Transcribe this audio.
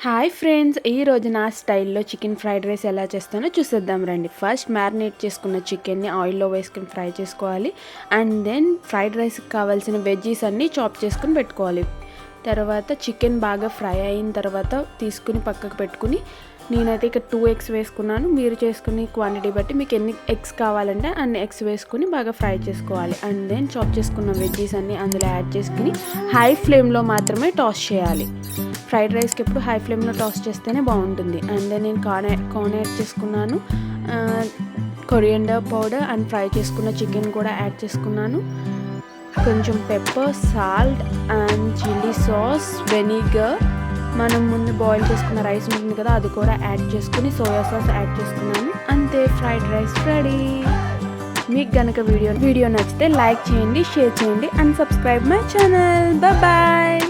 Hi friends, ఈరోజు నా స్టైల్లో చికెన్ ఫ్రైడ్ రైస్ ఎలా చేస్తానో చూసేద్దాం రండి. ఫస్ట్ మ్యారినేట్ చేసుకున్న చికెన్ని ఆయిల్లో వేసుకుని ఫ్రై చేసుకోవాలి. అండ్ దెన్ ఫ్రైడ్ రైస్కి కావాల్సిన వెజ్జీస్ అన్నీ చాప్ చేసుకుని పెట్టుకోవాలి. తర్వాత చికెన్ బాగా ఫ్రై అయిన తర్వాత తీసుకుని పక్కకు పెట్టుకుని, నేనైతే ఇక్కడ 2 eggs వేసుకున్నాను. మీరు చేసుకునే క్వాంటిటీ బట్టి మీకు ఎన్ని ఎగ్స్ కావాలంటే అన్ని ఎగ్స్ వేసుకుని బాగా ఫ్రై చేసుకోవాలి. అండ్ దెన్ చాప్ చేసుకున్న వెజ్జీస్ అన్నీ అందులో యాడ్ చేసుకుని హై ఫ్లేమ్లో మాత్రమే టాస్ చేయాలి. ఫ్రైడ్ రైస్కి ఎప్పుడు హై ఫ్లేమ్లో టాస్ చేస్తేనే బాగుంటుంది. అండ్ దెన్ నేను కార్న్ యాడ్ చేసుకున్నాను, కొరియండర్ పౌడర్ అండ్ ఫ్రై చేసుకున్న చికెన్ కూడా యాడ్ చేసుకున్నాను. కొంచెం pepper, salt and chilli sauce, vinegar, మనం ముందు బాయిల్ చేసుకున్న రైస్ ఉంటుంది కదా అది కూడా యాడ్ చేసుకుని సోయా సాస్ యాడ్ చేసుకున్నాను. అంతే, ఫ్రైడ్ రైస్ రెడీ. మీకు కనుక వీడియో నచ్చితే లైక్ చేయండి, షేర్ చేయండి and subscribe my channel. Bye.